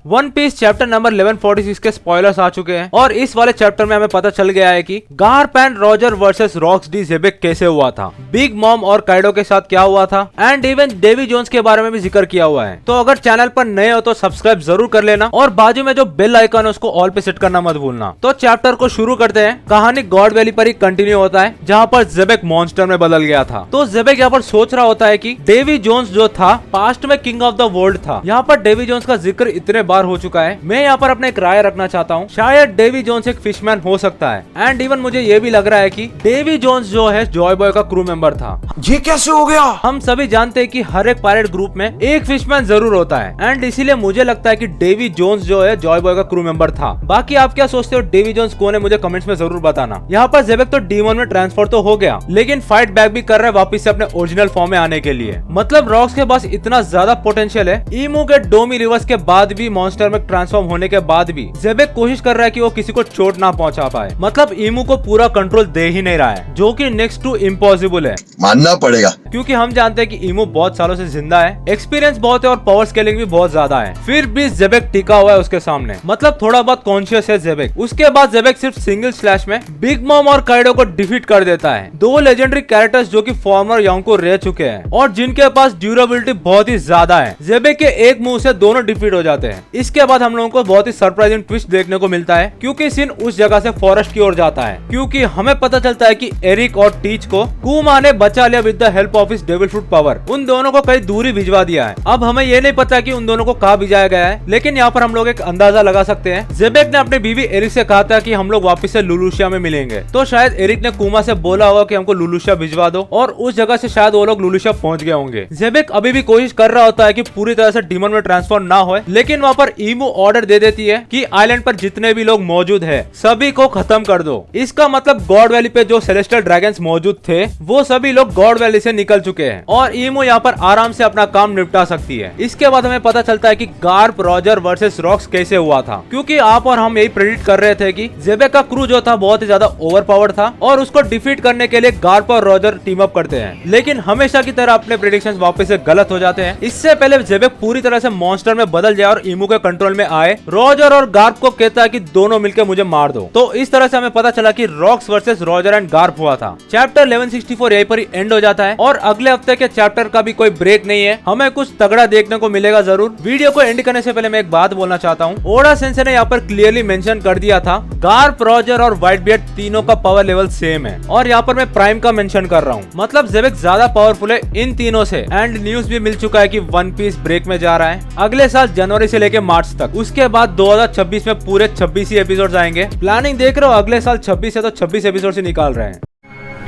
One piece chapter number 1146 के spoilers आ चुके हैं और इस वाले चैप्टर में हमें पता चल गया है कि Garp and Roger versus Rocks D Xebec कैसे हुआ था, बिग मॉम और काइडो के साथ क्या हुआ था एंड इवन डेवी जोन्स के बारे में भी जिक्र किया हुआ है। तो अगर चैनल पर नए हो तो सब्सक्राइब जरूर कर लेना और बाजू में जो बेल आइकन है उसको ऑल पे सेट करना मत भूलना। तो चैप्टर को शुरू करते हैं। कहानी गॉड वैली पर ही कंटिन्यू होता है जहाँ पर ज़ेबेक मॉन्स्टर में बदल गया था। तो ज़ेबेक यहाँ पर सोच रहा होता है कि डेवी जोन्स जो था पास्ट में किंग ऑफ द वर्ल्ड था। यहाँ पर डेवी जोन्स का जिक्र इतने बार हो चुका है। मैं यहाँ पर अपने एक राय रखना चाहता हूँ, शायद डेवी जोन्स एक फिशमैन हो सकता है एंड इवन मुझे ये भी लग रहा है कि डेवी जोन्स जो है जॉय बॉय का क्रू मेंबर था। ये कैसे हो गया? हम सभी जानते हैं कि हर एक पायरेट ग्रुप में एक फिशमैन जरूर होता है एंड इसीलिए मुझे लगता है कि डेवी जोन्स जो है जॉय बॉय का क्रू मेंबर था। बाकी आप क्या सोचते हो डेवी जोन्स कौन है, मुझे कमेंट्स में जरूर बताना। यहाँ पर ज़ेबेक तो डीमन में ट्रांसफर तो हो गया लेकिन फाइट बैक भी कर रहा है वापिस से अपने ओरिजिनल फॉर्म में आने के लिए। मतलब रॉक्स के पास इतना ज्यादा पोटेंशियल है, ईमू के डोमी रिवर्स के बाद भी मॉन्स्टर में ट्रांसफॉर्म होने के बाद भी ज़ेबेक कोशिश कर रहा है कि वो किसी को चोट ना पहुंचा पाए। मतलब ईमू को पूरा कंट्रोल दे ही नहीं रहा है, जो कि नेक्स्ट टू इम्पॉसिबल है, मानना पड़ेगा। क्योंकि हम जानते हैं कि ईमू बहुत सालों से जिंदा है, एक्सपीरियंस बहुत है और पावर स्केलिंग भी बहुत ज्यादा है, फिर भी ज़ेबेक टिका हुआ है उसके सामने। मतलब थोड़ा बहुत कॉन्शियस है ज़ेबेक। उसके बाद ज़ेबेक सिर्फ सिंगल स्लैश में बिग मॉम और काइडो को डिफीट कर देता है, दो लेजेंडरी कैरेक्टर्स जो कि फॉर्मर यांग को रह चुके हैं और जिनके पास ड्यूरेबिलिटी बहुत ही ज्यादा है। ज़ेबेक के एक मूव से दोनों डिफीट हो जाते हैं। इसके बाद हम लोगों को बहुत ही सरप्राइजिंग ट्विस्ट देखने को मिलता है, क्योंकि सीन उस जगह से फॉरेस्ट की ओर जाता है, क्योंकि हमें पता चलता है कि एरिक और टीच को कुमा ने बचा लिया with the help of his devil fruit power. उन दोनों को कहीं दूरी भिजवा दिया है। अब हमें ये नहीं पता कि उन दोनों को कहाँ भिजाया गया है, लेकिन यहाँ पर हम लोग एक अंदाजा लगा सकते हैं। ज़ेबेक ने अपनी बीवी एरिक से कहा था कि हम लोग वापस से लुलुशिया में मिलेंगे, तो शायद एरिक ने कुमा से बोला होगा कि हमको लुलुशिया भिजवा दो और उस जगह से शायद वो लोग लुलुशिया पहुंच गए होंगे। ज़ेबेक अभी भी कोशिश कर रहा होता है कि पूरी तरह से डीमन में ट्रांसफॉर्म ना हो, लेकिन वहाँ पर ईमू ऑर्डर दे देती है कि आइलैंड पर जितने भी लोग मौजूद है सभी को खत्म कर दो। इसका मतलब गॉड वैली पे जो सेलेस्टियल ड्रैगन्स मौजूद थे वो सभी लोग गॉड वैली से निकल चुके हैं और ईमू यहाँ पर आराम से अपना काम निपटा सकती है। इसके बाद हमें पता चलता है कि गार्प रॉजर वर्सेस रॉक्स कैसे हुआ था, क्योंकि आप और हम यही प्रेडिक्ट कर रहे थे कि ज़ेबेक का क्रू जो था बहुत ही ज्यादा ओवर पावर्ड था और उसको डिफीट करने के लिए गार्प और रॉजर टीम अप करते हैं, लेकिन हमेशा की तरह अपने प्रेडिक्शंस वापस से गलत हो जाते हैं। इससे पहले ज़ेबेक पूरी तरह से मॉन्स्टर में बदल जाए और ईमू के कंट्रोल में आए, रॉजर और गार्प को कहता है कि दोनों मिलकर मुझे मार दो। तो इस तरह से हमें पता चला कि rocks versus Roger and Garp हुआ था। चैप्टर 1164 यहीं पर ही एंड हो जाता है और अगले हफ्ते के चैप्टर का भी कोई ब्रेक नहीं है, हमें कुछ तगड़ा देखने को मिलेगा जरूर। वीडियो को एंड करने से पहले मैं एक बात बोलना चाहता हूँ, ओडा सेंसे ने यहाँ पर क्लियरली मेंशन कर दिया था गार्प, रॉजर और व्हाइट बियर्ड तीनों का पावर लेवल सेम है और यहाँ पर मैं प्राइम का मेंशन कर रहा हूँ। मतलब ज़ेबेक ज्यादा पावरफुल है इन तीनों से एंड न्यूज भी मिल चुका है कि वन पीस ब्रेक में जा रहा है अगले साल जनवरी से लेके मार्च तक। उसके बाद 2026 में पूरे 26 ही एपिसोड्स आएंगे। प्लानिंग देख रहे हो अगले साल 26 है तो 26 एपिसोड से निकाल रहे हैं।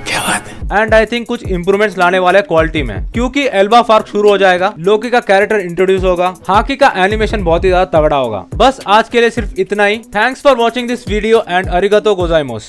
क्या बात है? एंड आई थिंक कुछ इंप्रूवमेंट्स लाने वाले क्वालिटी में, क्योंकि एल्बा फार्क शुरू हो जाएगा, लोकी का कैरेक्टर इंट्रोड्यूस होगा, हाकी का एनिमेशन बहुत ही ज्यादा तगड़ा होगा। बस आज के लिए सिर्फ इतना ही। Thanks for watching this video and अरिगतो गोजाइमोस।